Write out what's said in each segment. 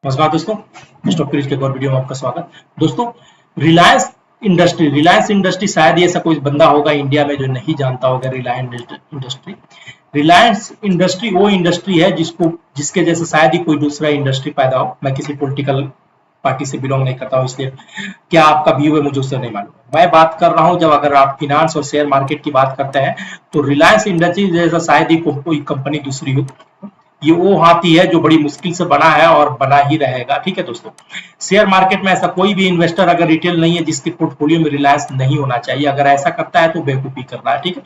नमस्कार दोस्तों, stock crease के एक और वीडियो में आपका स्वागत। दोस्तों, रिलायंस इंडस्ट्री शायद ही ऐसा कोई बंदा होगा इंडिया में जो नहीं जानता होगा रिलायंस इंडस्ट्री वो इंडस्ट्री है जिसके जैसे शायद ही कोई दूसरा इंडस्ट्री पैदा हो। मैं किसी पॉलिटिकल पार्टी से बिलोंग नहीं करता हूँ, इसलिए क्या आपका व्यू है मुझे उससे नहीं मालूम। मैं बात कर रहा हूँ, जब अगर आप फिनांस और शेयर मार्केट की बात करते हैं तो रिलायंस इंडस्ट्री जैसा शायद ही कोई कंपनी दूसरी हो। ये वो हाथी है जो बड़ी मुश्किल से बना है और बना ही रहेगा। ठीक है दोस्तों, शेयर मार्केट में ऐसा कोई भी इन्वेस्टर अगर रिटेल नहीं है जिसके पोर्टफोलियो में रिलायंस नहीं होना चाहिए। अगर ऐसा करता है तो बेवकूफी कर रहा है। ठीक है,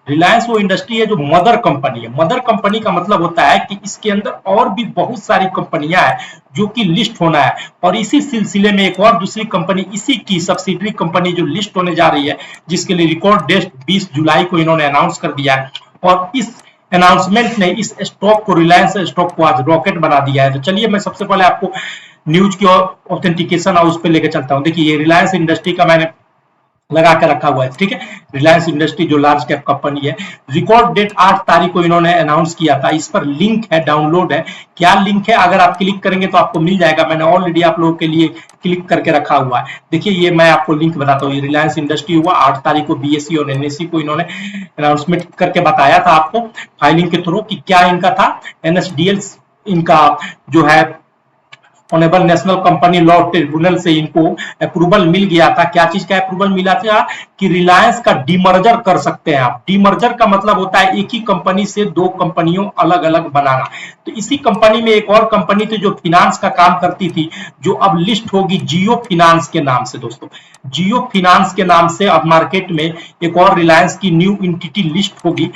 रिलायंस वो इंडस्ट्री है जो मदर कंपनी है। मदर कंपनी का मतलब होता है कि इसके अंदर और भी बहुत सारी कंपनियां हैं जो कि लिस्ट होना है, और इसी सिलसिले में एक और दूसरी कंपनी इसी की सब्सिडरी कंपनी जो लिस्ट होने जा रही है, जिसके लिए रिकॉर्ड डेट 20 जुलाई को इन्होंने अनाउंस कर दिया है। और इस अनाउंसमेंट ने इस स्टॉक को, रिलायंस स्टॉक को आज रॉकेट बना दिया है। तो चलिए मैं सबसे पहले आपको न्यूज की ऑथेंटिकेशन और उस पर लेकर चलता हूं। देखिए, ये रिलायंस इंडस्ट्री का मैंने लगा के रखा हुआ है। ठीक है, रिलायंस इंडस्ट्री जो लार्ज कैप कंपनी है, रिकॉर्ड डेट 8 तारीख को इन्होंने अनाउंस किया था। इस पर लिंक है, डाउनलोड है। क्या लिंक है, अगर आप क्लिक करेंगे तो आपको मिल जाएगा। मैंने ऑलरेडी आप लोगों के लिए क्लिक करके रखा हुआ है। देखिए, ये मैं आपको लिंक बताता हूँ। ये रिलायंस इंडस्ट्री हुआ 8 तारीख को बीएसई और एनएसई को इन्होंने अनाउंसमेंट करके बताया था आपको फाइलिंग के थ्रू कि क्या इनका था। एनएसडीएल इनका जो है honourable national company law tribunal से इनको अप्रूवल मिल गया था। क्या चीज का अप्रूवल मिला था? कि रिलायंस का डीमर्जर कर सकते हैं आप। डीमर्जर का मतलब होता है एक ही कंपनी से दो कंपनियों अलग अलग बनाना। तो इसी कंपनी में एक और कंपनी थी जो फिनांस का काम करती थी, जो अब लिस्ट होगी जियो फिनांस के नाम से। दोस्तों, जियो फिनांस के नाम से अब मार्केट में एक और रिलायंस की न्यू एंटिटी लिस्ट होगी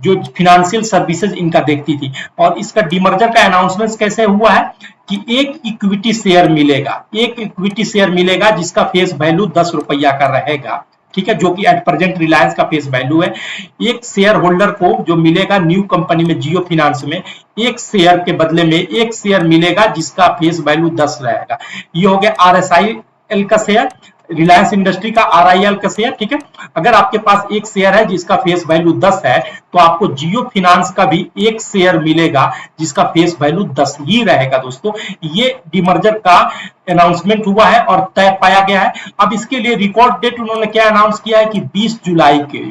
जो फिनेंशियल सर्विसेज इनका देखती थी। और इसका डीमर्जर का अनाउंसमेंट कैसे हुआ है कि एक इक्विटी शेयर मिलेगा, एक इक्विटी शेयर मिलेगा जिसका फेस वैल्यू 10 रुपया का रहेगा। ठीक है, जो कि एट प्रेजेंट रिलायंस का फेस वैल्यू है। एक शेयर होल्डर को जो मिलेगा न्यू कंपनी में जियो फिनांस में, एक शेयर के बदले में एक शेयर मिलेगा जिसका फेस वैल्यू 10 रहेगा। ये हो गया RSIL का शेयर, रिलायंस इंडस्ट्री का RIL का शेयर। ठीक है, अगर आपके पास एक शेयर है जिसका फेस वैल्यू 10 है तो आपको जियो फिनांस का भी एक शेयर मिलेगा जिसका फेस वैल्यू 10 ही रहेगा। दोस्तों, ये डीमर्जर का अनाउंसमेंट हुआ है और तय पाया गया है। अब इसके लिए रिकॉर्ड डेट उन्होंने क्या अनाउंस किया है कि 20 जुलाई के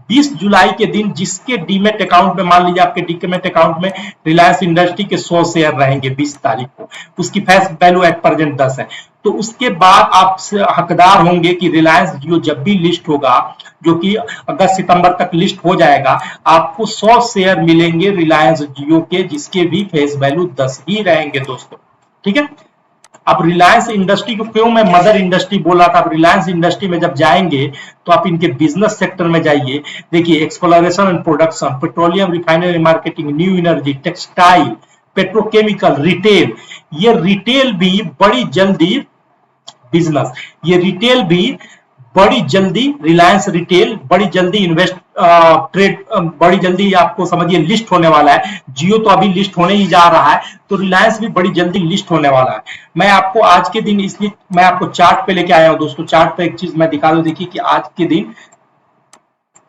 20 जुलाई के दिन जिसके डीमेट अकाउंट में, मान लीजिए आपके डीमेट अकाउंट में रिलायंस इंडस्ट्री के 100 शेयर रहेंगे 20 तारीख को, उसकी फेस वैल्यू एट प्रेजेंट 10 है। तो उसके बाद आप हकदार होंगे कि रिलायंस जियो जब भी लिस्ट होगा, जो कि अगस्त सितंबर तक लिस्ट हो जाएगा, आपको 100 शेयर मिलेंगे रिलायंस जियो के जिसके भी फेस वैल्यू 10 ही रहेंगे। दोस्तों, ठीक है। अब रिलायंस इंडस्ट्री को क्यों मैं मदर इंडस्ट्री बोला था? अब रिलायंस इंडस्ट्री में जब जाएंगे तो आप इनके बिजनेस सेक्टर में जाइए। देखिए, exploration and production, petroleum refinery marketing, new energy, textile, petrochemical, retail. ये रिटेल भी बड़ी जल्दी बिजनेस, ये रिटेल भी बड़ी जल्दी, रिलायंस रिटेल बड़ी जल्दी इन्वेस्ट ट्रेड बड़ी जल्दी आपको समझिए लिस्ट होने वाला है। जियो तो अभी लिस्ट होने ही जा रहा है, तो रिलायंस भी बड़ी जल्दी लिस्ट होने वाला है। मैं आपको आज के दिन, इसलिए मैं आपको चार्ट पे लेके आया हूं। दोस्तों, चार्ट पे एक चीज मैं दिखा दूं। देखिए कि आज के दिन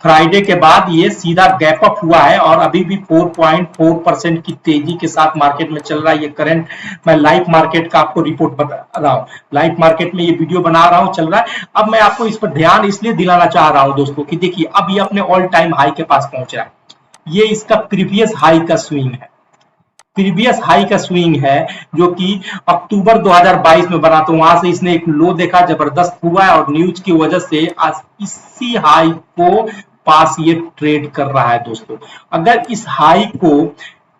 फ्राइडे के बाद ये सीधा गैप अप हुआ है और अभी भी 4.4% की तेजी के साथ मार्केट में चल रहा है। ये करंट मैं लाइव मार्केट का आपको रिपोर्ट बता रहा हूँ, लाइव मार्केट में ये वीडियो बना रहा हूँ, चल रहा है। अब मैं आपको इस पर ध्यान इसलिए दिलाना चाह रहा हूँ दोस्तों कि देखिए, अब ये अपने ऑल टाइम हाई के पास पहुंच रहा है। ये इसका प्रीवियस हाई का स्विंग है, प्रीवियस हाई का स्विंग है, जो कि अक्टूबर 2022 में बना। तो वहां से इसने एक लो देखा, जबरदस्त हुआ है और न्यूज की वजह से आज इसी हाई को पास ये ट्रेड कर रहा है। दोस्तों, अगर इस हाई को,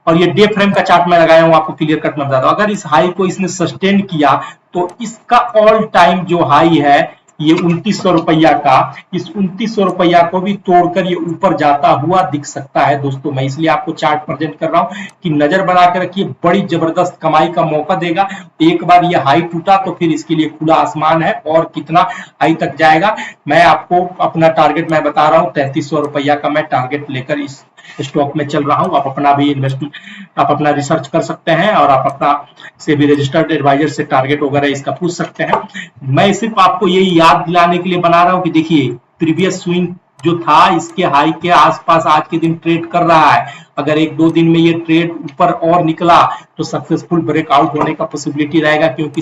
और ये डे फ्रेम का चार्ट मैं लगाया हूं आपको क्लियर कट में बता दूं, अगर इस हाई को इसने सस्टेन किया तो इसका ऑल टाइम जो हाई है ये 2900 रुपया का, इस 2900 रुपया को भी तोड़कर ये ऊपर जाता हुआ दिख सकता है। दोस्तों, मैं इसलिए आपको चार्ट प्रेजेंट कर रहा हूं कि नजर बना के रखिए, बड़ी जबरदस्त कमाई का मौका देगा। एक बार ये हाई टूटा तो फिर इसके लिए खुला आसमान है, और कितना हाई तक जाएगा। मैं आपको अपना टारगेट मैं बता रहा हूं, 3300 रुपया का मैं टारगेट लेकर इस स्टॉक में चल रहा हूं। आप अपना भी इन्वेस्टमेंट, आप अपना रिसर्च कर सकते हैं और आप अपना से भी रजिस्टर्ड एडवाइजर से टारगेट वगैरह इसका पूछ सकते हैं। मैं सिर्फ आपको यही याद दिलाने के लिए बना रहा हूं कि देखिए, प्रीवियस स्विंग जो था इसके हाई के आसपास आज के दिन ट्रेड कर रहा है। अगर 1-2 दिन में ये ट्रेड ऊपर और निकला तो सक्सेसफुल ब्रेकआउट होने का पॉसिबिलिटी रहेगा, क्योंकि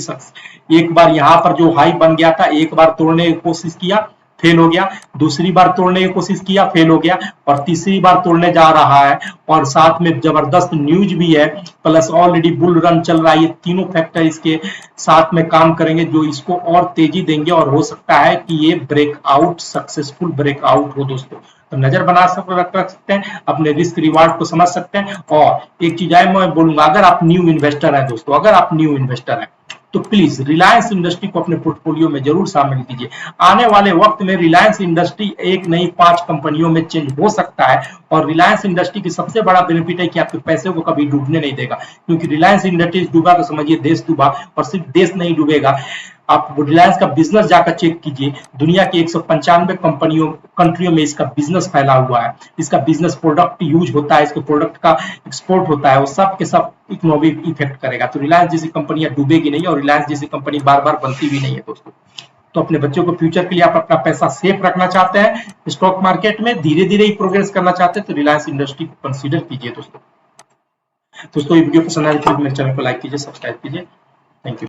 एक बार यहाँ पर जो हाई बन गया था, एक बार तोड़ने की कोशिश किया, फेल हो गया, दूसरी बार तोड़ने की कोशिश किया, फेल हो गया, और तीसरी बार तोड़ने जा रहा है, और साथ में जबरदस्त न्यूज भी है, प्लस ऑलरेडी बुल रन चल रहा है। ये तीनों फैक्टर इसके साथ में काम करेंगे जो इसको और तेजी देंगे, और हो सकता है कि ये ब्रेकआउट सक्सेसफुल ब्रेकआउट हो दोस्तों। तो नजर बना रख सकते हैं, अपने रिस्क रिवार्ड को समझ सकते हैं। और एक चीज है मैं बोलूंगा, अगर आप न्यू इन्वेस्टर हैं दोस्तों, अगर आप न्यू इन्वेस्टर हैं तो प्लीज रिलायंस इंडस्ट्री को अपने पोर्टफोलियो में जरूर शामिल कीजिए। आने वाले वक्त में रिलायंस इंडस्ट्री एक नहीं 5 कंपनियों में चेंज हो सकता है, और रिलायंस इंडस्ट्री की सबसे बड़ा बेनिफिट है कि आपके पैसे को कभी डूबने नहीं देगा, क्योंकि रिलायंस इंडस्ट्रीज डूबा तो समझिए देश डूबा, और सिर्फ देश नहीं डूबेगा। आप रिलायंस का बिजनेस जाकर चेक कीजिए, दुनिया की 195 कंट्रियों में इसका बिजनेस फैला हुआ है, इसका बिजनेस प्रोडक्ट यूज होता है, इसके प्रोडक्ट का एक्सपोर्ट होता है, वो सब के सब इकोनॉमिक इफेक्ट करेगा। तो रिलायंस जैसी कंपनियां डूबेगी नहीं, और रिलायंस जैसी कंपनी बार बार बनती भी नहीं है दोस्तों। तो अपने बच्चों को फ्यूचर के लिए आप अपना पैसा सेफ रखना चाहते हैं स्टॉक मार्केट में, धीरे धीरे ही प्रोग्रेस करना चाहते हैं, तो रिलायंस इंडस्ट्री को कंसीडर कीजिए दोस्तों। दोस्तों ये वीडियो पसंद आए तो मेरे चैनल को लाइक कीजिए, सब्सक्राइब कीजिए। Thank you.